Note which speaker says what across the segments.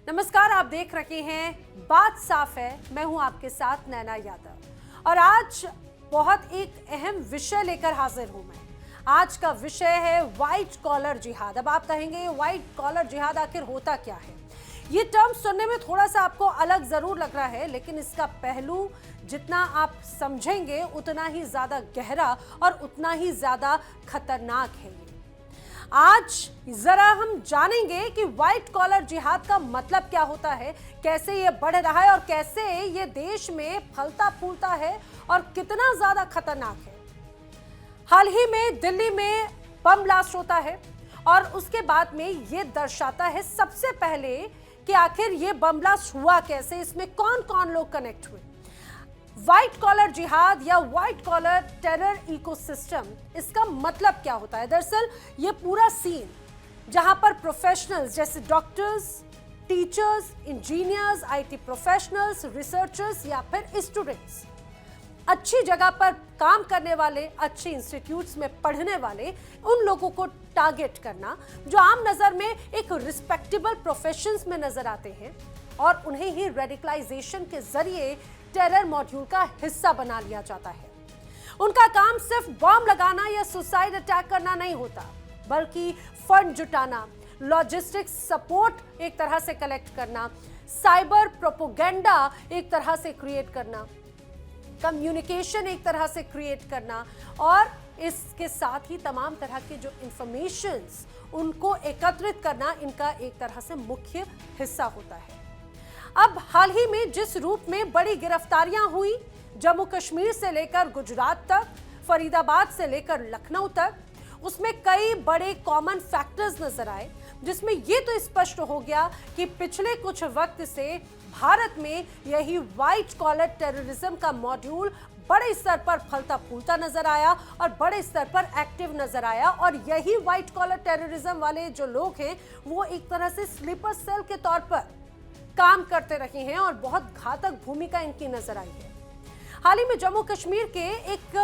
Speaker 1: नमस्कार, आप देख रहे हैं बात साफ है। मैं हूं आपके साथ नैना यादव और आज बहुत एक अहम विषय लेकर हाजिर हूं मैं। आज का विषय है व्हाइट कॉलर जिहाद। अब आप कहेंगे व्हाइट कॉलर जिहाद आखिर होता क्या है? ये टर्म सुनने में थोड़ा सा आपको अलग जरूर लग रहा है, लेकिन इसका पहलू जितना आप समझेंगे उतना ही ज्यादा गहरा और उतना ही ज्यादा खतरनाक है। आज जरा हम जानेंगे कि व्हाइट कॉलर जिहाद का मतलब क्या होता है, कैसे ये बढ़ रहा है और कैसे ये देश में फलता फूलता है और कितना ज्यादा खतरनाक है। हाल ही में दिल्ली में बम ब्लास्ट होता है और उसके बाद में ये दर्शाता है सबसे पहले कि आखिर ये बम ब्लास्ट हुआ कैसे, इसमें कौन कौन लोग कनेक्ट हुए। व्हाइट कॉलर जिहाद या व्हाइट कॉलर टेरर इकोसिस्टम, इसका मतलब क्या होता है? दरअसल ये पूरा सीन जहां पर प्रोफेशनल्स जैसे doctors, teachers, engineers, IT professionals, researchers या फिर स्टूडेंट्स, अच्छी जगह पर काम करने वाले, अच्छे इंस्टीट्यूट्स में पढ़ने वाले, उन लोगों को टारगेट करना जो आम नजर में एक रिस्पेक्टेबल प्रोफेशंस में नजर आते हैं और उन्हें ही रेडिकलाइजेशन के जरिए टेरर मॉड्यूल का हिस्सा बना लिया जाता है। उनका काम सिर्फ बॉम्ब लगाना या सुसाइड अटैक करना नहीं होता, बल्कि फंड जुटाना, लॉजिस्टिक्स सपोर्ट एक तरह से कलेक्ट करना, साइबर प्रोपोगेंडा एक तरह से क्रिएट करना, कम्युनिकेशन एक तरह से क्रिएट करना और इसके साथ ही तमाम तरह के जो इंफॉर्मेशंस उनको एकत्रित करना इनका एक तरह से मुख्य हिस्सा होता है। अब हाल ही में जिस रूप में बड़ी गिरफ्तारियां हुई, जम्मू कश्मीर से लेकर गुजरात तक, फरीदाबाद से लेकर लखनऊ तक, उसमें कई बड़े कॉमन फैक्टर्स नजर आए, जिसमें यह तो स्पष्ट हो गया कि पिछले कुछ वक्त से भारत में यही व्हाइट कॉलर टेररिज्म का मॉड्यूल बड़े स्तर पर फलता फूलता नजर आया और बड़े स्तर पर एक्टिव नजर आया। और यही व्हाइट कॉलर टेररिज्म वाले जो लोग हैं वो एक तरह से स्लीपर सेल के तौर पर काम करते रहे हैं और बहुत घातक भूमिका इनकी नजर आई है। हाल ही में जम्मू कश्मीर के एक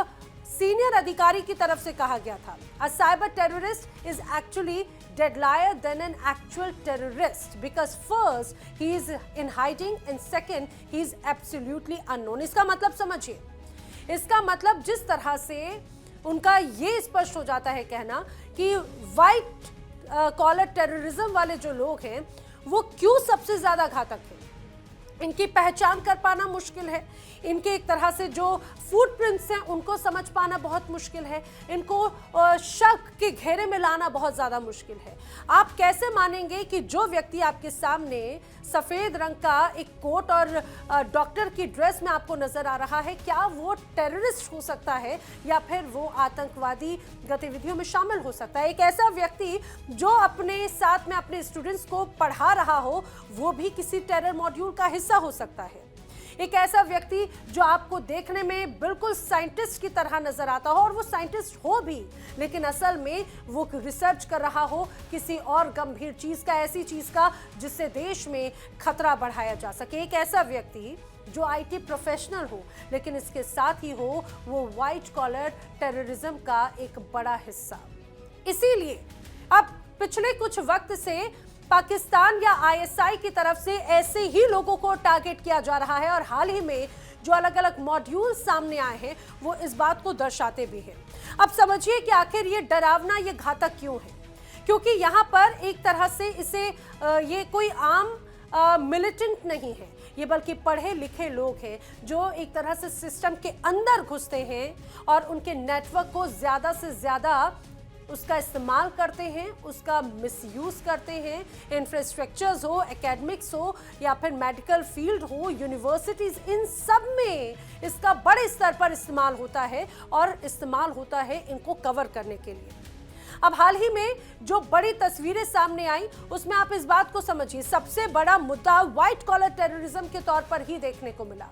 Speaker 1: सीनियर अधिकारी की तरफ से कहा गया था, a cyber terrorist is actually deadlier than an actual terrorist because first he is in hiding and second he is absolutely unknown। इसका मतलब समझिए, इसका मतलब जिस तरह से उनका ये स्पष्ट हो जाता है कहना कि व्हाइट कॉलर टेररिज्म वाले जो लोग हैं वो क्यों सबसे ज्यादा घातक है, इनकी पहचान कर पाना मुश्किल है, इनके एक तरह से जो फुटप्रिंट्स हैं उनको समझ पाना बहुत मुश्किल है, इनको शक के घेरे में लाना बहुत ज़्यादा मुश्किल है। आप कैसे मानेंगे कि जो व्यक्ति आपके सामने सफ़ेद रंग का एक कोट और डॉक्टर की ड्रेस में आपको नज़र आ रहा है, क्या वो टेररिस्ट हो सकता है या फिर वो आतंकवादी गतिविधियों में शामिल हो सकता है? एक ऐसा व्यक्ति जो अपने साथ में अपने स्टूडेंट्स को पढ़ा रहा हो वो भी किसी टेरर मॉड्यूल का हिस्सा हो सकता है। एक ऐसा व्यक्ति जो आपको देखने में बिल्कुल साइंटिस्ट की तरह नजर आता हो और वो साइंटिस्ट हो भी, लेकिन असल में वो रिसर्च कर रहा हो किसी और गंभीर चीज का, ऐसी चीज का जिससे देश में खतरा बढ़ाया जा सके। एक ऐसा व्यक्ति जो आईटी प्रोफेशनल हो लेकिन इसके साथ ही हो वो व्हाइट कॉलर टेररिज्म का एक बड़ा हिस्सा। इसीलिए अब पिछले कुछ वक्त से पाकिस्तान या आईएसआई की तरफ से ऐसे ही लोगों को टारगेट किया जा रहा है और हाल ही में जो अलग अलग मॉड्यूल सामने आए हैं वो इस बात को दर्शाते भी हैं। अब समझिए कि आखिर ये डरावना, ये घातक क्यों है, क्योंकि यहाँ पर एक तरह से इसे ये कोई आम मिलिटेंट नहीं है, ये बल्कि पढ़े लिखे लोग हैं जो एक तरह से सिस्टम के अंदर घुसते हैं और उनके नेटवर्क को ज़्यादा से ज़्यादा उसका इस्तेमाल करते हैं, उसका मिसयूज़ करते हैं। इंफ्रास्ट्रक्चर्स हो, एकेडमिक्स हो या फिर मेडिकल फील्ड हो, यूनिवर्सिटीज़, इन सब में इसका बड़े स्तर पर इस्तेमाल होता है और इस्तेमाल होता है इनको कवर करने के लिए। अब हाल ही में जो बड़ी तस्वीरें सामने आई उसमें आप इस बात को समझिए, सबसे बड़ा मुद्दा व्हाइट कॉलर टेररिज्म के तौर पर ही देखने को मिला,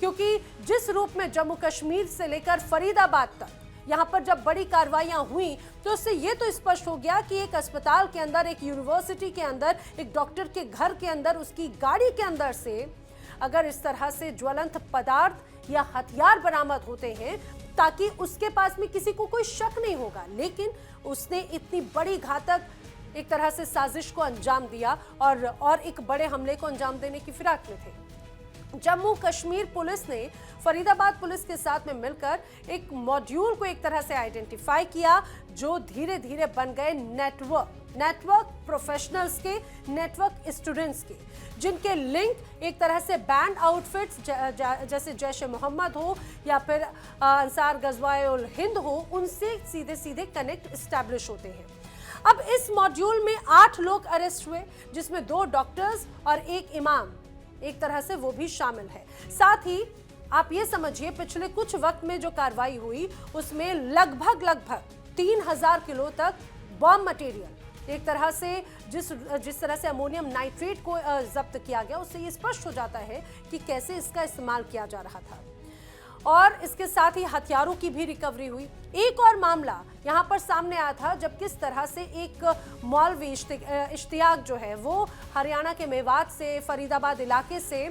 Speaker 1: क्योंकि जिस रूप में जम्मू कश्मीर से लेकर फरीदाबाद तक यहाँ पर जब बड़ी कार्रवाइयाँ हुई तो उससे ये तो स्पष्ट हो गया कि एक अस्पताल के अंदर, एक यूनिवर्सिटी के अंदर, एक डॉक्टर के घर के अंदर, उसकी गाड़ी के अंदर से अगर इस तरह से ज्वलंत पदार्थ या हथियार बरामद होते हैं ताकि उसके पास में किसी को कोई शक नहीं होगा, लेकिन उसने इतनी बड़ी घातक एक तरह से साजिश को अंजाम दिया और एक बड़े हमले को अंजाम देने की फिराक में थे। जम्मू कश्मीर पुलिस ने फरीदाबाद पुलिस के साथ में मिलकर एक मॉड्यूल को एक तरह से आइडेंटिफाई किया, जो धीरे धीरे बन गए नेटवर्क प्रोफेशनल्स के, नेटवर्क स्टूडेंट्स के, जिनके लिंक एक तरह से बैंड आउटफिट्स जैसे जैश ए मोहम्मद हो या फिर अंसार गज़वाए हिंद हो, उनसे सीधे सीधे कनेक्ट एस्टैब्लिश होते हैं। अब इस मॉड्यूल में 8 लोग अरेस्ट हुए, जिसमें 2 डॉक्टर्स और 1 इमाम एक तरह से वो भी शामिल है। साथ ही आप ये समझिए, पिछले कुछ वक्त में जो कार्रवाई हुई उसमें लगभग 3000 किलो तक बॉम्ब मटेरियल, एक तरह से जिस तरह से अमोनियम नाइट्रेट को जब्त किया गया, उससे ये स्पष्ट हो जाता है कि कैसे इसका इस्तेमाल किया जा रहा था। और इसके साथ ही हथियारों की भी रिकवरी हुई। एक और मामला यहाँ पर सामने आया था, जब किस तरह से एक मौलवी इश्तियाक जो है वो हरियाणा के मेवात से, फरीदाबाद इलाके से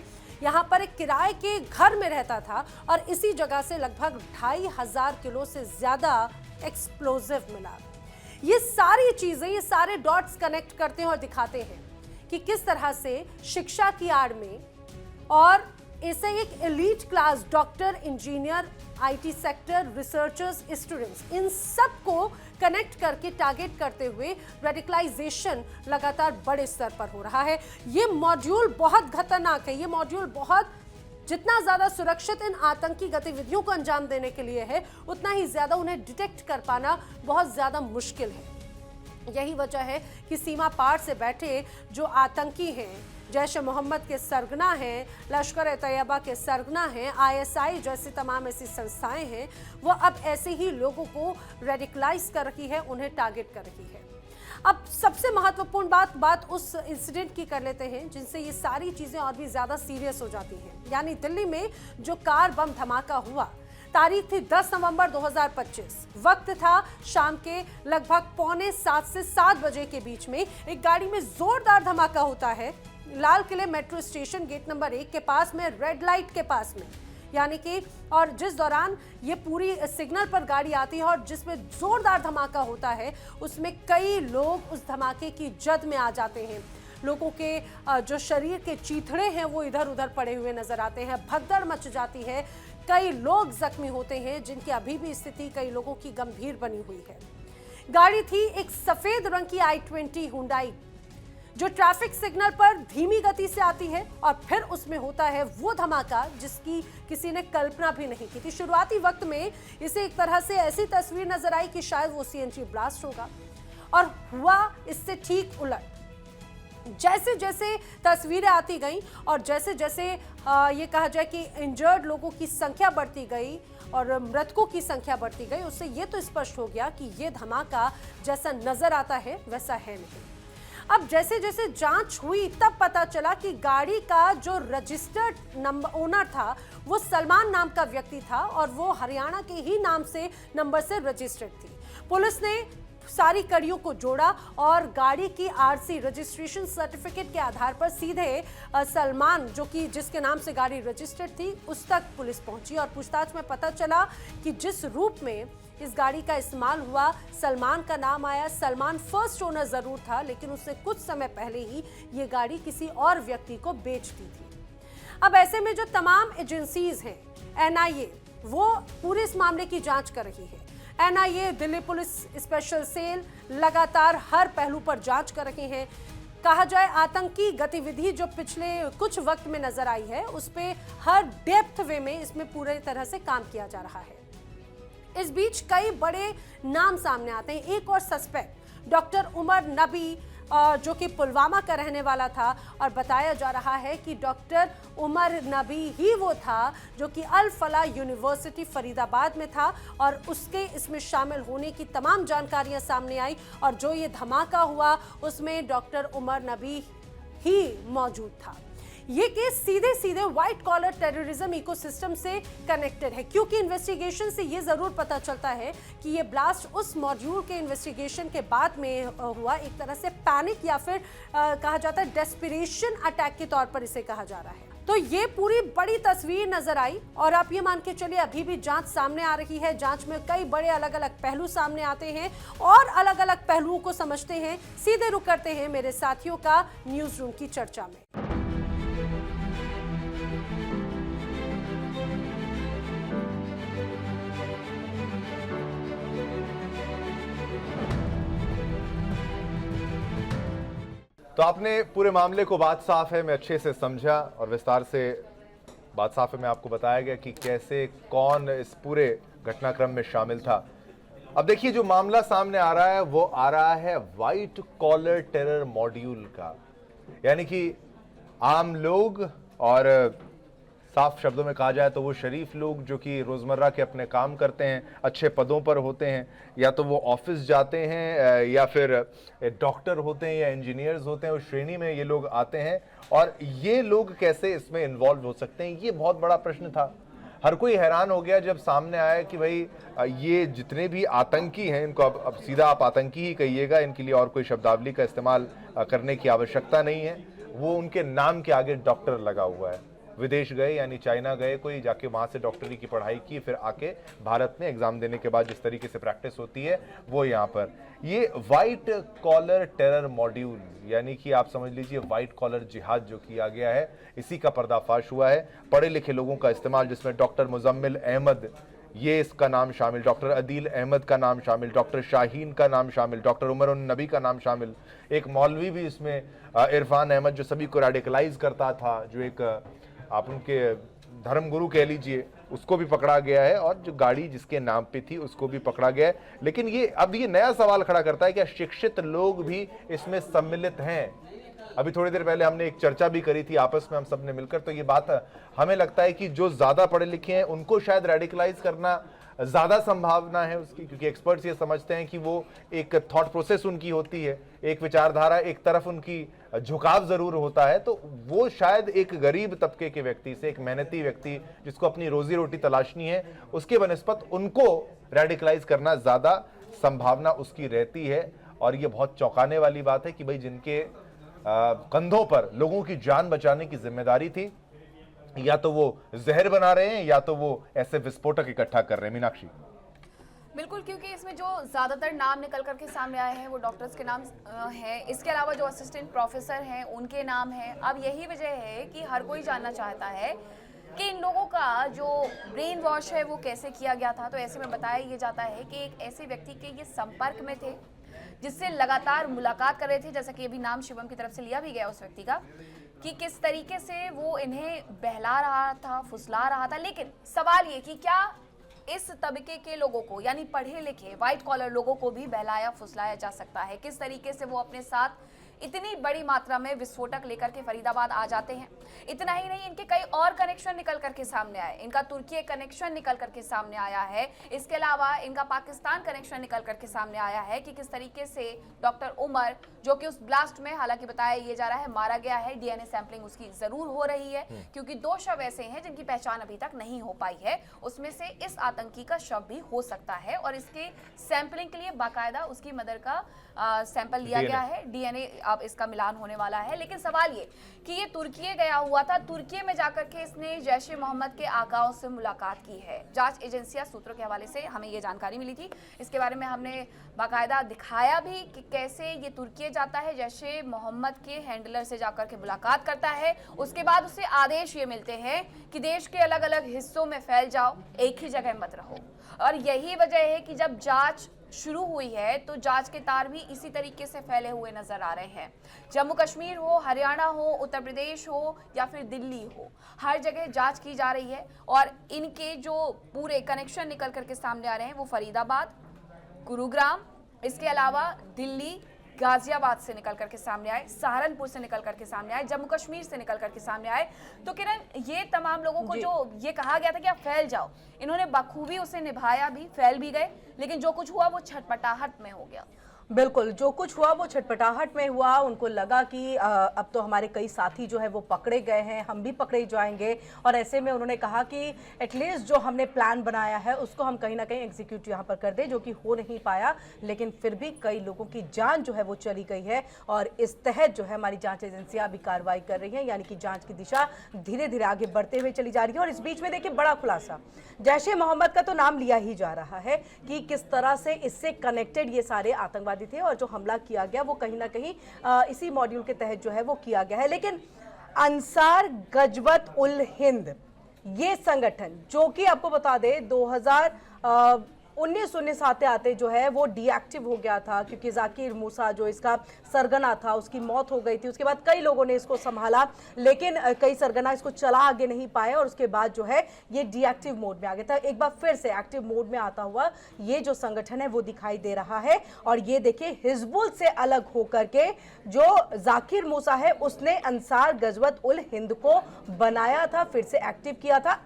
Speaker 1: यहाँ पर एक किराए के घर में रहता था और इसी जगह से लगभग 2500 किलो से ज्यादा एक्सप्लोजिव मिला। ये सारी चीजें, ये सारे डॉट्स कनेक्ट करते हैं और दिखाते हैं कि किस तरह से शिक्षा की आड़ में और इसे एक elite class doctor, engineer, IT sector, researchers, students, इन सब को कनेक्ट करके टारगेट करते हुए रेडिकलाइजेशन लगातार बड़े स्तर पर हो रहा है। ये मॉड्यूल बहुत खतरनाक है। ये मॉड्यूल बहुत, जितना ज्यादा सुरक्षित इन आतंकी गतिविधियों को अंजाम देने के लिए है, उतना ही ज्यादा उन्हें डिटेक्ट कर पाना बहुत ज्यादा मुश्किल है। यही वजह है कि सीमा पार से बैठे जो आतंकी हैं, जैश ए मोहम्मद के सरगना हैं, लश्कर ए तैयबा के सरगना हैं, आईएसआई जैसी तमाम ऐसी संस्थाएं हैं, वो अब ऐसे ही लोगों को रेडिकलाइज कर रही है, उन्हें टारगेट कर रही है। अब सबसे महत्वपूर्ण बात उस इंसिडेंट की कर लेते हैं जिनसे ये सारी चीजें और भी ज्यादा सीरियस हो जाती हैं। यानी दिल्ली में जो कार बम धमाका हुआ, तारीख थी 10 नवंबर 2025, वक्त था शाम के लगभग 6:45 से 7 बजे के बीच में। एक गाड़ी में जोरदार धमाका होता है लाल किले मेट्रो स्टेशन गेट नंबर 1 के पास में, रेड लाइट के पास में, यानी कि, और जिस दौरान ये पूरी सिग्नल पर गाड़ी आती है और जिसमें जोरदार धमाका होता है, उसमें कई लोग उस धमाके की जद में आ जाते हैं। लोगों के जो शरीर के चीथड़े हैं वो इधर उधर पड़े हुए नजर आते हैं, भगदड़ मच जाती है, कई लोग जख्मी होते हैं, जिनकी अभी भी स्थिति कई लोगों की गंभीर बनी हुई है। गाड़ी थी एक सफेद रंग की i20 हुंडई, जो ट्रैफिक सिग्नल पर धीमी गति से आती है और फिर उसमें होता है वो धमाका जिसकी किसी ने कल्पना भी नहीं की थी। शुरुआती वक्त में इसे एक तरह से ऐसी तस्वीर नजर आई कि शायद वो सीएनजी ब्लास्ट होगा, और हुआ इससे ठीक उलट। जैसे जैसे तस्वीरें आती गईं और जैसे जैसे ये कहा जाए कि इंजर्ड लोगों की संख्या बढ़ती गई और मृतकों की संख्या बढ़ती गई, उससे ये तो स्पष्ट हो गया कि ये धमाका जैसा नजर आता है वैसा है नहीं। अब जैसे जैसे जांच हुई तब पता चला कि गाड़ी का जो रजिस्टर्ड नंबर ओनर था वो सलमान नाम का व्यक्ति था और वो हरियाणा के ही नाम से नंबर से रजिस्टर्ड थी। पुलिस ने सारी कड़ियों को जोड़ा और गाड़ी की आरसी रजिस्ट्रेशन सर्टिफिकेट के आधार पर सीधे सलमान, जो कि जिसके नाम से गाड़ी रजिस्टर्ड थी, उस तक पुलिस पहुंची और पूछताछ में पता चला कि जिस रूप में इस गाड़ी का इस्तेमाल हुआ, सलमान का नाम आया। सलमान फर्स्ट ओनर जरूर था, लेकिन उसने कुछ समय पहले ही ये गाड़ी किसी और व्यक्ति को बेच दी थी। अब ऐसे में जो तमाम एजेंसीज हैं, एनआईए, वो पूरे इस मामले की जांच कर रही है। NIA, Delhi police special cell लगातार हर पहलू पर जांच कर रहे हैं। कहा जाए आतंकी गतिविधि जो पिछले कुछ वक्त में नजर आई है, उस पे हर डेप्थ वे में इसमें पूरी तरह से काम किया जा रहा है। इस बीच कई बड़े नाम सामने आते हैं। एक और सस्पेक्ट डॉक्टर उमर नबी, जो कि पुलवामा का रहने वाला था, और बताया जा रहा है कि डॉक्टर उमर नबी ही वो था जो कि अल फला यूनिवर्सिटी फरीदाबाद में था और उसके इसमें शामिल होने की तमाम जानकारियां सामने आई और जो ये धमाका हुआ उसमें डॉक्टर उमर नबी ही मौजूद था। ये केस सीधे सीधे व्हाइट कॉलर टेररिज्म इकोसिस्टम से कनेक्टेड है, क्योंकि इन्वेस्टिगेशन से ये जरूर पता चलता है कि ये ब्लास्ट उस मॉड्यूल के इन्वेस्टिगेशन के बाद में हुआ, एक तरह से पैनिक या फिर कहा जाता है डेस्परेशन अटैक के तौर पर इसे कहा जा रहा है। तो ये पूरी बड़ी तस्वीर नजर आई और आप ये मान के चलिए अभी भी जांच सामने आ रही है। जांच में कई बड़े अलग अलग पहलू सामने आते हैं और अलग अलग पहलुओं को समझते हैं। सीधे रुक करते हैं मेरे साथियों का न्यूज रूम की चर्चा में।
Speaker 2: तो आपने पूरे मामले को बात साफ है मैं अच्छे से समझा और विस्तार से बात साफ है मैं आपको बताया गया कि कैसे कौन इस पूरे घटनाक्रम में शामिल था। अब देखिए जो मामला सामने आ रहा है वो आ रहा है व्हाइट कॉलर टेरर मॉड्यूल का, यानी कि आम लोग और साफ शब्दों में कहा जाए तो वो शरीफ लोग जो कि रोज़मर्रा के अपने काम करते हैं, अच्छे पदों पर होते हैं, या तो वो ऑफिस जाते हैं या फिर डॉक्टर होते हैं या इंजीनियर्स होते हैं, उस श्रेणी में ये लोग आते हैं। और ये लोग कैसे इसमें इन्वॉल्व हो सकते हैं, ये बहुत बड़ा प्रश्न था। हर कोई हैरान हो गया जब सामने आया कि भाई ये जितने भी आतंकी हैं, इनको अब सीधा आप आतंकी ही कहिएगा, इनके लिए और कोई शब्दावली का इस्तेमाल करने की आवश्यकता नहीं है। वो उनके नाम के आगे डॉक्टर लगा हुआ है। विदेश गए यानी चाइना गए, कोई जाके वहाँ से डॉक्टरी की पढ़ाई की, फिर आके भारत में एग्जाम देने के बाद जिस तरीके से प्रैक्टिस होती है वो यहाँ पर। ये वाइट कॉलर टेरर मॉड्यूल यानी कि आप समझ लीजिए वाइट कॉलर जिहाद जो किया गया है, इसी का पर्दाफाश हुआ है। पढ़े लिखे लोगों का इस्तेमाल, जिसमें डॉक्टर मुजम्मिल अहमद ये इसका नाम शामिल, डॉक्टर अदील अहमद का नाम शामिल, डॉक्टर शाहीन का नाम शामिल, डॉक्टर उमर उन नबी का नाम शामिल, एक मौलवी भी इसमें इरफान अहमद जो सभी को रेडिकलाइज करता था, जो एक आप उनके धर्मगुरु कह लीजिए, उसको भी पकड़ा गया है और जो गाड़ी जिसके नाम पे थी उसको भी पकड़ा गया है। लेकिन ये अब ये नया सवाल खड़ा करता है कि शिक्षित लोग भी इसमें सम्मिलित हैं। अभी थोड़ी देर पहले हमने एक चर्चा भी करी थी आपस में हम सब ने मिलकर, तो ये बात हमें लगता है कि जो ज्यादा पढ़े लिखे हैं उनको शायद रेडिकलाइज करना ज्यादा संभावना है उसकी, क्योंकि एक्सपर्ट्स ये समझते हैं कि वो एक थॉट प्रोसेस उनकी होती है, एक विचारधारा, एक तरफ उनकी झुकाव जरूर होता है। तो वो शायद एक गरीब तबके के व्यक्ति से, एक मेहनती व्यक्ति जिसको अपनी रोजी रोटी तलाशनी है, उसके बनस्पत उनको रेडिकलाइज करना ज्यादा संभावना उसकी रहती है। और ये बहुत चौंकाने वाली बात है कि भाई जिनके कंधों पर लोगों की जान बचाने की जिम्मेदारी थी, या तो वो जहर बना रहे हैं या तो वो ऐसे विस्फोटक इकट्ठा कर रहे हैं। मीनाक्षी,
Speaker 3: बिल्कुल, क्योंकि इसमें जो ज़्यादातर नाम निकल करके सामने आए हैं वो डॉक्टर्स के नाम हैं। इसके अलावा जो असिस्टेंट प्रोफेसर हैं उनके नाम हैं। अब यही वजह है कि हर कोई जानना चाहता है कि इन लोगों का जो ब्रेन वॉश है वो कैसे किया गया था। तो ऐसे में बताया ये जाता है कि एक ऐसे व्यक्ति के ये संपर्क में थे जिससे लगातार मुलाकात कर रहे थे, जैसा कि अभी नाम शिवम की तरफ से लिया भी गया उस व्यक्ति का, कि किस तरीके से वो इन्हें बहला रहा था, फुसला रहा था। लेकिन सवाल ये कि क्या इस तबके के लोगों को, यानी पढ़े लिखे व्हाइट कॉलर लोगों को भी बहलाया फुसलाया जा सकता है? किस तरीके से वो अपने साथ इतनी बड़ी मात्रा में विस्फोटक लेकर के फरीदाबाद आ जाते हैं? इतना ही नहीं, इनके कई और कनेक्शन निकल करके सामने आए। इनका तुर्की कनेक्शन निकल करके सामने आया है। इसके अलावा इनका पाकिस्तान कनेक्शन निकल करके सामने आया है कि किस तरीके से डॉक्टर उमर, जो कि उस ब्लास्ट में हालांकि बताया ये जा रहा है मारा गया है, डीएनए सैंपलिंग उसकी जरूर हो रही है, क्योंकि 2 शव ऐसे हैं जिनकी पहचान अभी तक नहीं हो पाई है। उसमें से इस आतंकी का शव भी हो सकता है और इसके सैंपलिंग के लिए बाकायदा उसकी मदर का सैंपल लिया गया है, डीएनए अब इसका मिलान होने वाला है। लेकिन सवाल ये कि ये तुर्की गया हुआ था, तुर्की में जाकर के इसने जैश-ए मोहम्मद के आकाओं से मुलाकात की है। जांच एजेंसियां सूत्रों के हवाले से हमें ये जानकारी मिली थी, इसके बारे में हमने बाकायदा दिखाया भी कि कैसे ये तुर्की जाता है, जैश-ए मोहम्मद के हैंडलर से जाकर के मुलाकात करता है। उसके बाद उसे आदेश ये मिलते हैं कि देश के अलग अलग हिस्सों में फैल जाओ, एक ही जगह मत रहो। और यही वजह है कि जब जांच शुरू हुई है तो जांच के तार भी इसी तरीके से फैले हुए नजर आ रहे हैं। जम्मू कश्मीर हो, हरियाणा हो, उत्तर प्रदेश हो या फिर दिल्ली हो, हर जगह जांच की जा रही है। और इनके जो पूरे कनेक्शन निकल करके सामने आ रहे हैं वो फरीदाबाद, गुरुग्राम, इसके अलावा दिल्ली, गाजियाबाद से निकल करके सामने आए, सहारनपुर से निकल करके सामने आए, जम्मू कश्मीर से निकल करके सामने आए। तो किरण, ये तमाम लोगों को जो ये कहा गया था कि आप फैल जाओ, इन्होंने बखूबी उसे निभाया भी, फैल भी गए, लेकिन जो कुछ हुआ वो छटपटाहट में हो गया।
Speaker 4: बिल्कुल, जो कुछ हुआ वो छटपटाहट में हुआ। उनको लगा कि अब तो हमारे कई साथी जो है वो पकड़े गए हैं, हम भी पकड़े जाएंगे। और ऐसे में उन्होंने कहा कि एटलीस्ट जो हमने प्लान बनाया है उसको हम कहीं ना कहीं एग्जीक्यूट यहाँ पर कर दें, जो कि हो नहीं पाया। लेकिन फिर भी कई लोगों की जान जो है वो चली गई है और इस तहत जो है हमारी जांच एजेंसियां भी कार्रवाई कर रही हैं, यानी कि जांच की दिशा धीरे धीरे आगे बढ़ते हुए चली जा रही है। और इस बीच में देखिए बड़ा खुलासा, जैश-ए-मोहम्मद का तो नाम लिया ही जा रहा है कि किस तरह से इससे कनेक्टेड ये सारे आतंकवादी थे और जो हमला किया गया वो कहीं ना कहीं इसी मॉड्यूल के तहत जो है वो किया गया है। लेकिन अंसार गजवत उल हिंद ये संगठन, जो कि आपको बता दे 2019 आते आते जो है वो डीएक्टिव हो गया था, क्योंकि जाकिर मूसा जो इसका सरगना था उसकी मौत हो गई थी। उसके बाद कई लोगों ने इसको संभाला, लेकिन कई सरगना इसको चला आगे नहीं पाए और उसके बाद जो है ये डीएक्टिव मोड में आ गया था। एक बार फिर से एक्टिव मोड में आता हुआ ये जो संगठन है वो दिखाई दे रहा है। और ये देखिए हिजबुल से अलग होकर के जो जाकिर मूसा है उसने अंसार गजवत उल हिंद को बनाया था, फिर से एक्टिव किया था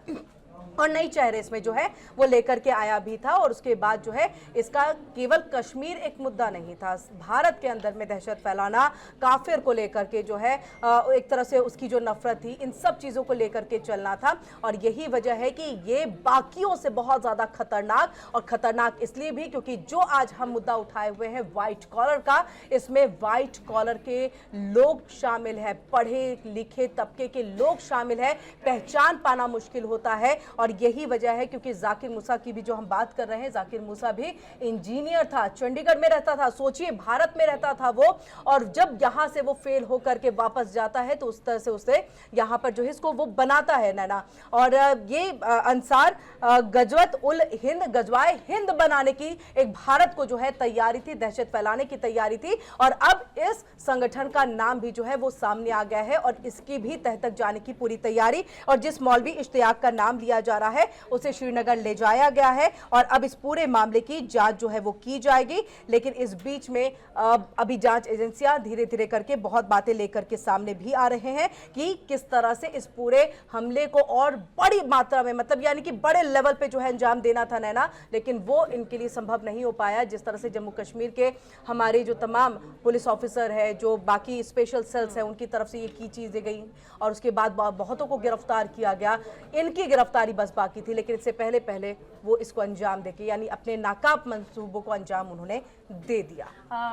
Speaker 4: और नई चेहरे इसमें जो है वो लेकर के आया भी था। और उसके बाद जो है इसका केवल कश्मीर एक मुद्दा नहीं था, भारत के अंदर में दहशत फैलाना, काफिर को लेकर के जो है एक तरह से उसकी जो नफरत थी, इन सब चीज़ों को लेकर के चलना था। और यही वजह है कि ये बाकियों से बहुत ज़्यादा खतरनाक, और खतरनाक इसलिए भी क्योंकि जो आज हम मुद्दा उठाए हुए हैं व्हाइट कॉलर का, इसमें व्हाइट कॉलर के लोग शामिल है, पढ़े लिखे तबके के लोग शामिल है, पहचान पाना मुश्किल होता है। और यही वजह है क्योंकि जाकिर मूसा की भी जो हम बात कर रहे हैं, जाकिर मूसा भी इंजीनियर था, चंडीगढ़ में रहता था, सोचिए भारत में रहता था वो, और जब यहां से वो फेल होकर के वापस जाता है तो उस तरह से उसे यहां पर जो है इसको वो बनाता है नैना। और ये अंसार गजवत उल हिंद, गजवाए हिंद बनाने की एक भारत को जो है तैयारी थी, दहशत फैलाने की तैयारी थी। और अब इस संगठन का नाम भी जो है वो सामने आ गया है और इसकी भी तह तक जाने की पूरी तैयारी। और जिस मौलवी इश्तियाक का नाम लिया जा रहा है उसे श्रीनगर ले जाया गया है और अब इस पूरे मामले की जांच जो है वो की जाएगी। लेकिन इस बीच में अभी जांच एजेंसियां धीरे धीरे करके बहुत बातें लेकर के सामने भी आ रहे हैं कि किस तरह से इस पूरे हमले को और बड़ी मात्रा में, मतलब यानी कि बड़े लेवल पे जो है अंजाम देना था नैना, लेकिन वो इनके लिए संभव नहीं हो पाया। जिस तरह से जम्मू कश्मीर के हमारे जो तमाम पुलिस ऑफिसर है, जो बाकी स्पेशल सेल्स है, उनकी तरफ से ये की चीजें गई और उसके बाद बहुतों को गिरफ्तार किया गया, इनकी गिरफ्तारी बस बाकी थी। लेकिन इससे पहले पहले वो इसको अंजाम देके, यानी अपने नाकाब मंसूबों को अंजाम उन्होंने दे दिया।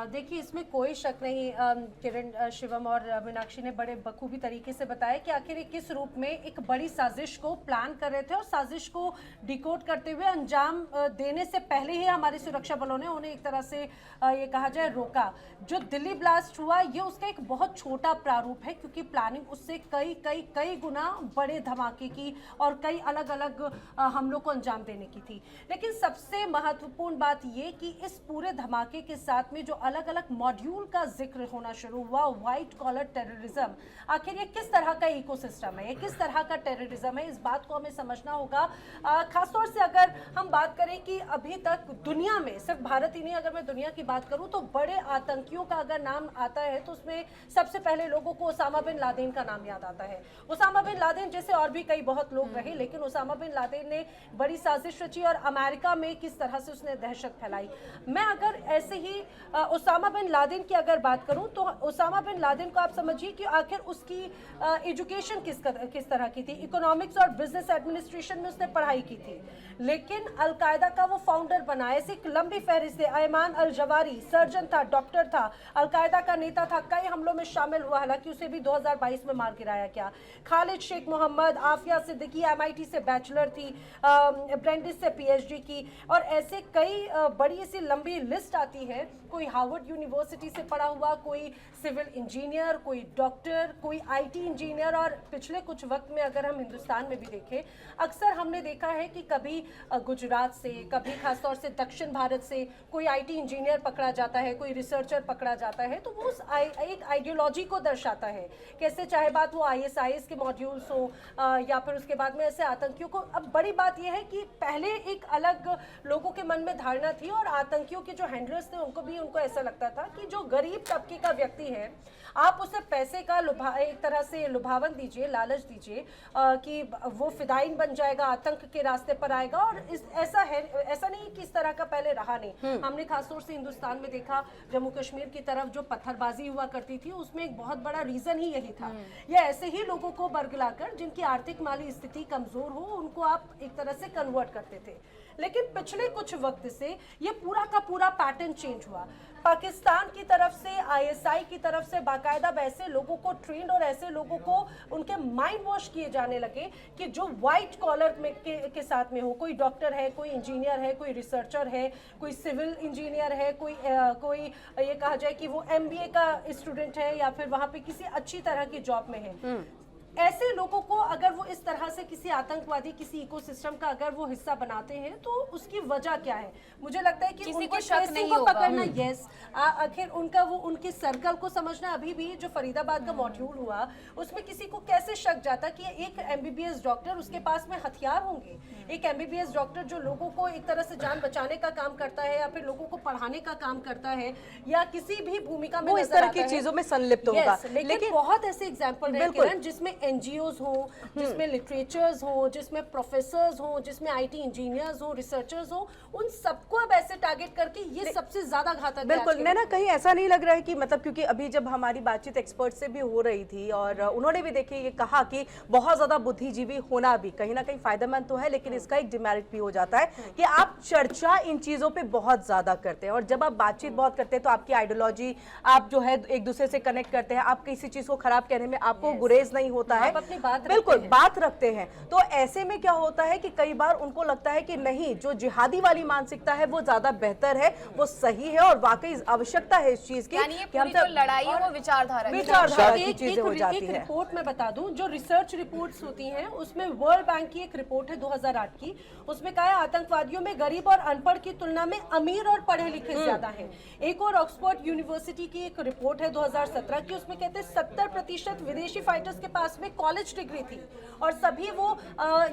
Speaker 1: देखिए इसमें कोई शक नहीं, किरण, शिवम और मीनाक्षी ने बड़े बखूबी तरीके से बताया कि आखिर ये किस रूप में एक बड़ी साजिश को प्लान कर रहे थे और साजिश को डिकोड करते हुए अंजाम देने से पहले ही हमारे सुरक्षा बलों ने उन्हें एक तरह से ये कहा जाए रोका। जो दिल्ली ब्लास्ट हुआ ये उसका एक बहुत छोटा प्रारूप है, क्योंकि प्लानिंग उससे कई कई कई गुना बड़े धमाके की और कई अलग अलग हमलों को अंजाम देने की थी। लेकिन सबसे महत्वपूर्ण बात ये कि इस पूरे धमाके के साथ में जो अलग अलग मॉड्यूल का जिक्र होना शुरू हुआ, व्हाइट कॉलर टेररिज्म, आखिर ये किस तरह का इकोसिस्टम है, ये किस तरह का टेररिज्म है, इस बात को हमें समझना होगा। खासतौर से अगर हम बात करें कि अभी तक दुनिया में, सिर्फ भारत ही नहीं, अगर मैं दुनिया की बात करूं तो बड़े आतंकियों का अगर नाम आता है तो उसमें सबसे पहले लोगों को ओसामा बिन लादेन का नाम याद आता है। ओसामा बिन लादेन जैसे और भी कई बहुत लोग रहे, लेकिन ओसामा बिन लादेन ने बड़ी साजिश रची और अमेरिका में किस तरह से उसने दहशत फैलाई। मैं अगर ऐसे ही ओसामा बिन लादेन की अगर बात करूं तो ओसामा बिन लादेन को आप समझिए कि आखिर उसकी एजुकेशन किस तरह की थी। इकोनॉमिक्स और बिजनेस एडमिनिस्ट्रेशन में उसने पढ़ाई की थी, लेकिन अलकायदा का वो फाउंडर बना। ऐसी एक लंबी फहरिस्त है। अयमान अल जवारी सर्जन था, डॉक्टर था, अलकायदा का नेता था, कई हमलों में शामिल हुआ, हालांकि उसे भी 2022 में मार गिराया गया। खालिद शेख मोहम्मद, आफिया सिद्दीकी MIT से बैचलर थी, अप्रेंटिस से PhD की, और ऐसे कई बड़ी सी लंबी लिस्ट आती है। कोई हार्वर्ड यूनिवर्सिटी से पढ़ा हुआ, कोई सिविल इंजीनियर, कोई डॉक्टर, कोई IT इंजीनियर। और पिछले कुछ वक्त में अगर हम हिंदुस्तान में भी देखें, अक्सर हमने देखा है कि कभी गुजरात से, कभी खासतौर से दक्षिण भारत से कोई IT इंजीनियर पकड़ा जाता है, कोई रिसर्चर पकड़ा जाता है, तो वो उस एक आइडियोलॉजी को दर्शाता है। कैसे चाहे बात वो ISIS के मॉड्यूल्स हो या फिर उसके बाद में ऐसे आतंकियों आतंकियों को, अब बड़ी बात यह है कि पहले एक अलग लोगों के मन में धारणा थी और आतंकियों के जो हैंडलर्स थे उनको ऐसा लगता था कि जो गरीब तबके का व्यक्ति है आप उसे पैसे का एक तरह से लुभावन दीजिए, लालच दीजिए कि वो फिदाइन बन जाएगा, आतंक के रास्ते पर आएगा। और ऐसा नहीं कि इस तरह का पहले रहा नहीं। हमने खासतौर से हिंदुस्तान में देखा, जम्मू कश्मीर की तरफ जो पत्थरबाजी हुआ करती थी उसमें एक बहुत बड़ा रीजन ही यही था। या ऐसे ही लोगों को बरगलाकर जिनकी आर्थिक माली स्थिति कमजोर हो उनको आप एक तरह से कन्वर्ट करते थे। लेकिन पिछले कुछ वक्त से ये पूरा का पूरा पैटर्न चेंज हुआ। पाकिस्तान की तरफ से, आईएसआई की तरफ से बाकायदा वैसे लोगों को ट्रेंड और ऐसे लोगों को उनके माइंड वॉश किए जाने लगे कि जो व्हाइट कॉलर में के साथ में हो, कोई डॉक्टर है, कोई इंजीनियर है, कोई रिसर्चर है, कोई सिविल इंजीनियर है, कोई ये कहा जाए कि वो एमबीए का स्टूडेंट है या फिर वहां पे किसी अच्छी तरह की जॉब में है। ऐसे लोगों को अगर वो इस तरह से किसी आतंकवादी, किसी इकोसिस्टम का अगर वो हिस्सा बनाते हैं तो उसकी वजह क्या है? मुझे लगता है कि
Speaker 3: किसी
Speaker 1: उनके
Speaker 3: को शक नहीं
Speaker 1: को
Speaker 3: होगा।
Speaker 1: पकड़ना, यस, आखिर उनके सर्कल को समझना। अभी भी जो फरीदाबाद का मॉड्यूल हुआ उसमें किसी को कैसे शक जाता कि एक एमबीबीएस डॉक्टर, उसके पास में हथियार होंगे, एक एमबीबीएस डॉक्टर जो लोगों को एक तरह से जान बचाने का काम करता है या फिर लोगों को पढ़ाने का काम करता है या किसी भी भूमिका में
Speaker 4: वो इस तरह की चीजों में संलिप्त होगा।
Speaker 1: लेकिन बहुत ऐसे एग्जाम्पल रहे किरण जिसमें एनजीओज हो, जिसमें लिटरेचर्स हो, जिसमें प्रोफेसर्स हो, जिसमें आईटी इंजीनियर्स हो, रिसर्चर्स हो, उन सबको अब ऐसे टारगेट करके ये सबसे ज्यादा घातक है।
Speaker 4: बिल्कुल नैना, कहीं ऐसा नहीं लग रहा है कि मतलब, क्योंकि अभी जब हमारी बातचीत एक्सपर्ट से भी हो रही थी और उन्होंने भी देखिए ये कहा कि बहुत ज्यादा बुद्धिजीवी होना भी कहीं ना कहीं फायदेमंद तो है, लेकिन इसका एक डिमेरिट भी हो जाता है कि आप चर्चा इन चीजों पे बहुत ज्यादा करते हैं और जब आप बातचीत बहुत करते हैं तो आपकी आइडियोलॉजी, आप जो है एक दूसरे से कनेक्ट करते हैं, आप किसी चीज को खराब कहने में आपको गुरेज नहीं होता है,
Speaker 1: अपनी बात
Speaker 4: बिल्कुल बात रखते हैं। तो ऐसे में क्या होता है कि कई बार उनको लगता है कि नहीं, जो जिहादी वाली मानसिकता है वो ज्यादा बेहतर है, वो सही है और वाकई आवश्यकता है इस चीज की
Speaker 3: कि हम जो लड़ाई है वो विचारधारा
Speaker 4: की चीजें हो जाती है।
Speaker 1: रिपोर्ट में बता दूं, जो रिसर्च रिपोर्ट्स होती हैं उसमें वर्ल्ड बैंक की एक रिपोर्ट है 2008 की, उसमें कहा है आतंकवादियों में गरीब और अनपढ़ की तुलना में अमीर और पढ़े लिखे ज्यादा हैं। एक और ऑक्सफोर्ड यूनिवर्सिटी की एक रिपोर्ट है 2017 की, उसमें कहते हैं 70% विदेशी फाइटर्स के पास में कॉलेज डिग्री थी और सभी वो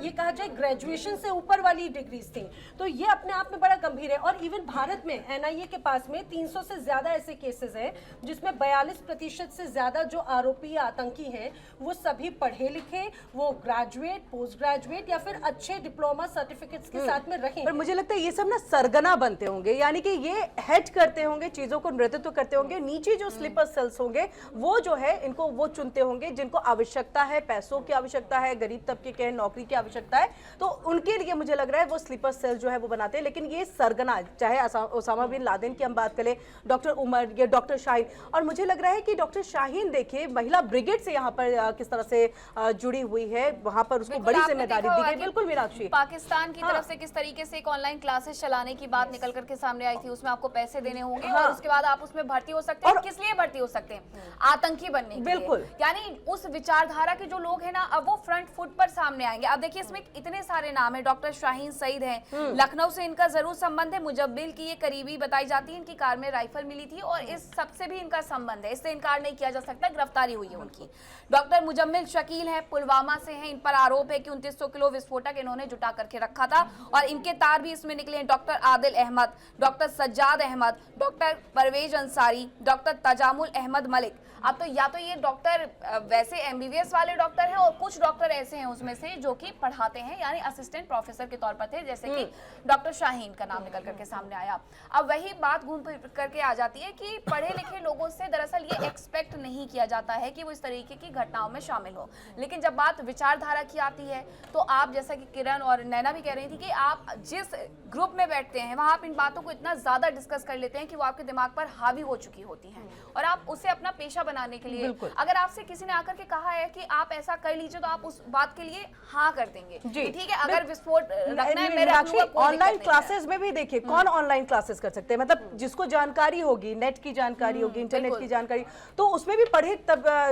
Speaker 1: ये कहा जाए ग्रेजुएशन से ऊपर वाली डिग्रीज थी। तो ये अपने आप में बड़ा गंभीर है। और इवन भारत में एनआईए के पास में 300 से ज्यादा ऐसे केसेस हैं जिसमें 42% से ज्यादा जो आरोपी आतंकी हैं वो सभी पढ़े लिखे, वो ग्रेजुएट, पोस्ट ग्रेजुएट या फिर अच्छे डिप्लोमा सर्टिफिकेट्स के साथ में रहे।
Speaker 4: पर मुझे लगता है ये सब ना सरगना बनते होंगे, यानी कि ये हेड करते होंगे, चीजों को नेतृत्व करते होंगे, नीचे जो स्लीपर सेल्स होंगे वो जो है इनको वो चुनते होंगे जिनको आवश्यकता है, पैसों की आवश्यकता है, गरीब तबके के नौकरी की आवश्यकता है, तो उनके लिए मुझे लग रहा है वो स्लीपर सेल जो है वो बनाते हैं। लेकिन ये सरगना, चाहे ओसामा बिन लादेन की हम बात करें, डॉक्टर उमर या डॉक्टर शाहीन, और मुझे लग रहा है कि डॉक्टर शाहीन देखिए महिला ब्रिगेड से यहाँ पर किस तरह से जुड़ी हुई है, वहां पर उसको बड़ी जिम्मेदारी दी गई। बिल्कुल मीनाक्षी,
Speaker 3: पाकिस्तान की तरफ से किस तरीके से एक ऑनलाइन क्लासेस चलाने की बात निकल करके सामने आई थी, उसमें आपको पैसे देने होंगे और उसके बाद आप उसमें भर्ती हो सकते हैं। किस लिए भर्ती हो सकते हैं? आतंकी बनने के लिए।
Speaker 4: बिल्कुल,
Speaker 3: यानी उस विचारधारा के जो लोग हैं ना, अब वो फ्रंट फुट पर सामने आएंगे। अब देखिए इसमें इतने सारे नाम है, डॉक्टर शाहीन सईद हैं, लखनऊ से इनका जरूर संबंध है, मुजब्बिल की ये करीबी बताई जाती है, इनकी कार में राइफल मिली थी और इस सबसे भी इनका संबंध है, इससे इनकार नहीं किया जा सकता, गिरफ्तारी हुई है उनकी। डॉक्टर मुजम्मिल शकील है, पुलवामा से हैं, इन पर आरोप है कि 2900 किलो विस्फोटक इन्होंने जुटा करके रखा था और इनके तार भी इसमें निकले हैं। Doctor Adil Ahmad, doctor Sajjad Ahmad, doctor Parvez Ansari, doctor Tajamul Ahmad Malik. अब तो या तो ये डॉक्टर वैसे एमबीबीएस वाले डॉक्टर हैं और कुछ डॉक्टर ऐसे हैं उसमें से जो कि पढ़ाते हैं, यानी असिस्टेंट प्रोफेसर के तौर पर थे, जैसे कि डॉक्टर शाहीन का नाम निकल करके सामने आया। अब वही बात घूम फिर करके आ जाती है कि पढ़े लिखे लोगों से दरअसल ये एक्सपेक्ट नहीं किया जाता है कि वो इस तरीके की घटनाओं में शामिल हो, लेकिन जब बात विचारधारा की आती है तो आप, जैसा कि किरण और नैना भी कह रही थी, कि आप जिस ग्रुप में बैठते हैं वहां आप इन बातों को इतना ज्यादा डिस्कस कर लेते हैं कि वो आपके दिमाग पर हावी हो चुकी होती हैं और आप उसे अपना पेशा बनाने के लिए, अगर आपसे किसी ने आकर के कहा है कि आप ऐसा कर लीजिए तो आप उस बात के लिए हाँ कर देंगे। ठीक है, अगर विस्फोट रखना है मेरे
Speaker 4: ऑनलाइन क्लासेस में भी में देखिए कौन ऑनलाइन क्लासेस कर सकते हैं, मतलब जिसको जानकारी होगी, नेट की जानकारी होगी, इंटरनेट की जानकारी, तो उसमें भी पढ़े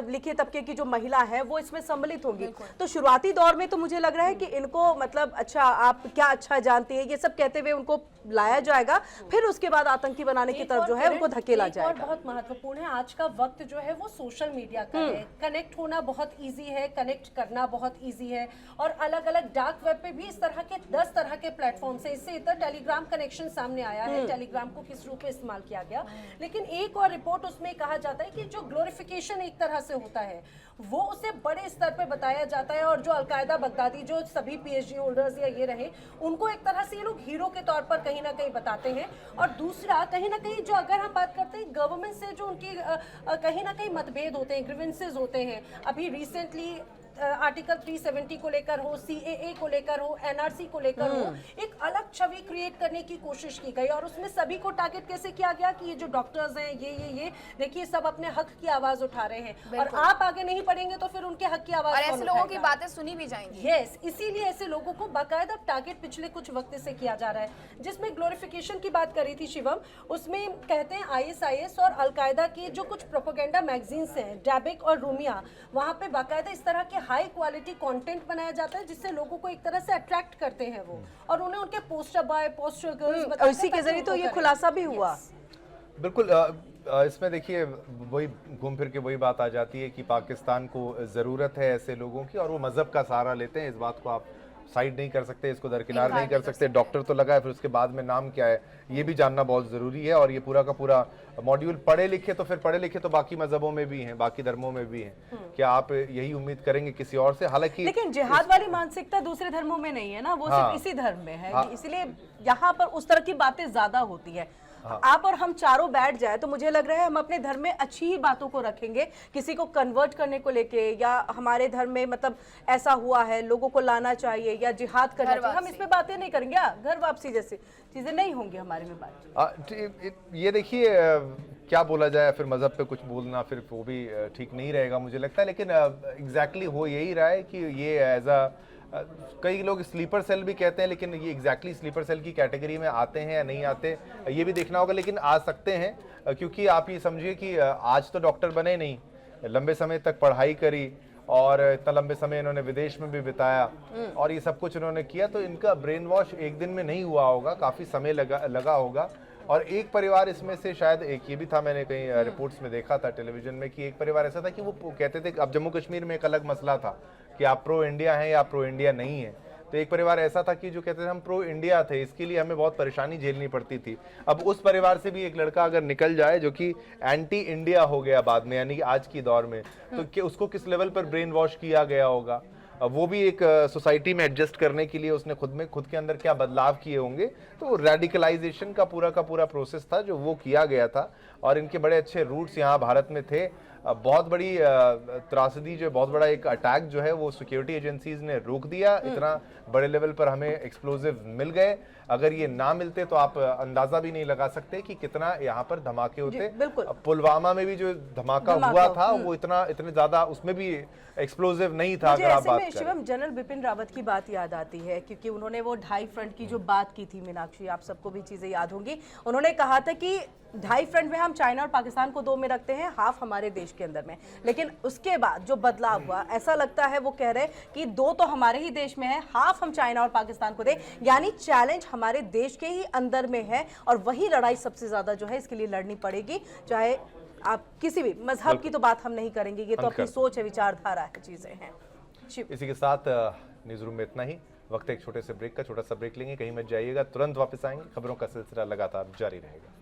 Speaker 4: लिखे तबके की जो महिला है वो इसमें सम्मिलित होगी। तो शुरुआती दौर में तो मुझे लग रहा है कि इनको मतलब अच्छा आप क्या अच्छा जानती है ये सब कहते हुए उनको लाया जाएगा, फिर उसके बाद आतंकी बनाने की तरफ जो है उनको धकेला जाएगा।
Speaker 1: और बहुत महत्वपूर्ण है, आज का वक्त जो है वो सोशल मीडिया का है। कनेक्ट होना बहुत इजी है, कनेक्ट करना बहुत इजी है, और अलग अलग डार्क वेब पे भी इस तरह के 10 तरह के प्लेटफॉर्म से, इससे इतना टेलीग्राम कनेक्शन सामने आया है, टेलीग्राम को किस रूप में इस्तेमाल किया गया। लेकिन एक और रिपोर्ट उसमें कहा जाता है कि जो ग्लोरिफिकेशन एक तरह से होता है वो उसे बड़े स्तर पे बताया जाता है, और जो अलकायदा बगदादी जो सभी पीएचडी होल्डर्स या ये रहे उनको एक तरह से ये लोग हीरो के तौर पर कहीं ना कहीं बताते हैं। और दूसरा कहीं ना कहीं जो अगर हम बात करते हैं गवर्नमेंट से जो उनकी कहीं ना कहीं मतभेद होते हैं, ग्रीवेंसेस होते हैं, अभी रिसेंटली आर्टिकल 370 को लेकर हो, सीएए को लेकर हो, एनआरसी को लेकर हो, एक अलग छवि क्रिएट करने की कोशिश की गई, और उसमें सभी को टारगेट कैसे किया गया कि ये जो डॉक्टर्स हैं ये देखिए सब अपने हक की आवाज उठा रहे हैं, और आप आगे नहीं बढ़ेंगे तो फिर उनके हक की आवाज
Speaker 3: और ऐसे लोगों की बातें सुनी भी जाएंगी।
Speaker 1: यस, इसीलिए ऐसे लोगों को बाकायदा टारगेट पिछले कुछ वक्त से किया जा रहा है। जिसमें ग्लोरिफिकेशन की बात करी थी शिवम, उसमें कहते हैं आईएसआईएस और अलकायदा की जो कुछ प्रोपेगेंडा मैगजीन्स हैं, डैबिक और रूमिया, वहां पे बाकायदा इस तरह के हाई क्वालिटी कंटेंट बनाया जाता है जिससे लोगों को एक तरह से अट्रैक्ट करते हैं वो, और उन्हें उनके पोस्टर बॉय, पोस्टर गर्ल्स
Speaker 4: इसी के जरिए तो ये खुलासा भी हुआ।
Speaker 2: बिल्कुल। इसमें देखिए वही घूम फिर के वही बात आ जाती है कि पाकिस्तान को ज़रूरत है ऐसे लोगों की, और वो मज़हब का सहारा लेते हैं। इस बात को आप साइड नहीं कर सकते, इसको दरकिनार नहीं कर सकते। डॉक्टर तो लगा है, फिर उसके बाद में नाम क्या है ये भी जानना बहुत ज़रूरी है। और ये पूरा का पूरा मॉड्यूल पढ़े लिखे तो फिर पढ़े लिखे तो बाकी मजहबों में भी हैं, बाकी धर्मों में भी हैं। क्या आप यही उम्मीद करेंगे किसी और से? हालांकि
Speaker 4: लेकिन जिहाद वाली मानसिकता दूसरे धर्मों में नहीं है ना, वो सिर्फ इसी धर्म में है, इसलिए यहाँ पर उस तरह की बातें ज्यादा होती है। आप और हम चारों बैठ जाए तो मुझे लग रहा है हम अपने धर्म में अच्छी ही बातों को रखेंगे, किसी को कन्वर्ट करने को लेके या हमारे धर्म में मतलब ऐसा हुआ है लोगों को लाना चाहिए या जिहाद करना चाहिए, हम इस पे बातें नहीं करेंगे। घर वापसी जैसी चीजें नहीं होंगी हमारे में बात।
Speaker 2: ये देखिए क्या बोला जाए, फिर मजहब पे कुछ बोलना फिर वो भी ठीक नहीं रहेगा मुझे लगता है। लेकिन एग्जैक्टली हो यही रहा है कि ये एज अ कई लोग स्लीपर सेल भी कहते हैं, लेकिन ये एग्जैक्टली स्लीपर सेल की कैटेगरी में आते हैं या नहीं आते ये भी देखना होगा। लेकिन आ सकते हैं, क्योंकि आप ये समझिए कि आज तो डॉक्टर बने नहीं, लंबे समय तक पढ़ाई करी और इतना लंबे समय इन्होंने विदेश में भी बिताया और ये सब कुछ इन्होंने किया, तो इनका ब्रेन वॉश एक दिन में नहीं हुआ होगा, काफ़ी समय लगा होगा। और एक परिवार इसमें से शायद एक ये भी था, मैंने कहीं रिपोर्ट्स में देखा था टेलीविजन में, कि एक परिवार ऐसा था कि वो कहते थे, अब जम्मू कश्मीर में एक अलग मसला था कि आप प्रो इंडिया हैं या प्रो इंडिया नहीं है। तो एक परिवार ऐसा था कि जो कहते थे हम प्रो इंडिया थे, इसके लिए हमें बहुत परेशानी झेलनी पड़ती थी। अब उस परिवार से भी एक लड़का अगर निकल जाए जो कि एंटी इंडिया हो गया बाद में, यानी कि आज की दौर में, तो उसको किस लेवल पर ब्रेन वॉश किया गया होगा, वो भी एक सोसाइटी में एडजस्ट करने के लिए उसने खुद के अंदर क्या बदलाव किए होंगे। तो रेडिकलाइजेशन का पूरा प्रोसेस था जो वो किया गया था, और इनके बड़े अच्छे रूट्स यहाँ भारत में थे। बहुत बड़ी त्रासदी जो बहुत बड़ा एक अटैक जो है वो सिक्योरिटी एजेंसीज ने रोक दिया, इतना बड़े लेवल पर हमें एक्सप्लोजिव मिल गए। अगर ये ना मिलते तो आप अंदाजा भी नहीं लगा सकते कि कितना यहाँ पर धमाके होते। पुलवामा में भी जो धमाका हुआ था वो इतने ज्यादा उसमें भी एक्सप्लोजिव नहीं था। अगर आप बात करें,
Speaker 4: शिवम जनरल बिपिन रावत की बात याद आती है, क्योंकि उन्होंने वो 2.5 फ्रंट की जो बात की थी, मीनाक्षी आप सबको भी चीजें याद होंगी। उन्होंने कहा था कि 2.5 फ्रंट में हम चाइना और पाकिस्तान को 2 में रखते हैं, हाफ हमारे देश के अंदर में। लेकिन उसके बाद जो बदलाव हुआ, ऐसा लगता है वो कह रहे कि 2 तो हमारे ही देश में है, हाफ हम चाइना और पाकिस्तान को दे, यानी चैलेंज हमारे देश के ही अंदर में है, और वही लड़ाई सबसे ज्यादा जो है इसके लिए लड़नी पड़ेगी। चाहे आप किसी भी मजहब की तो बात हम नहीं करेंगे, ये तो अपनी सोच है, विचारधारा है, चीजें हैं।
Speaker 2: इसी के साथ न्यूज रूम में इतना ही। वक्त एक छोटे से ब्रेक का, छोटा सा ब्रेक लेंगे, कहीं मत जाइएगा, तुरंत वापस आएंगे। खबरों का सिलसिला लगातार जारी रहेगा।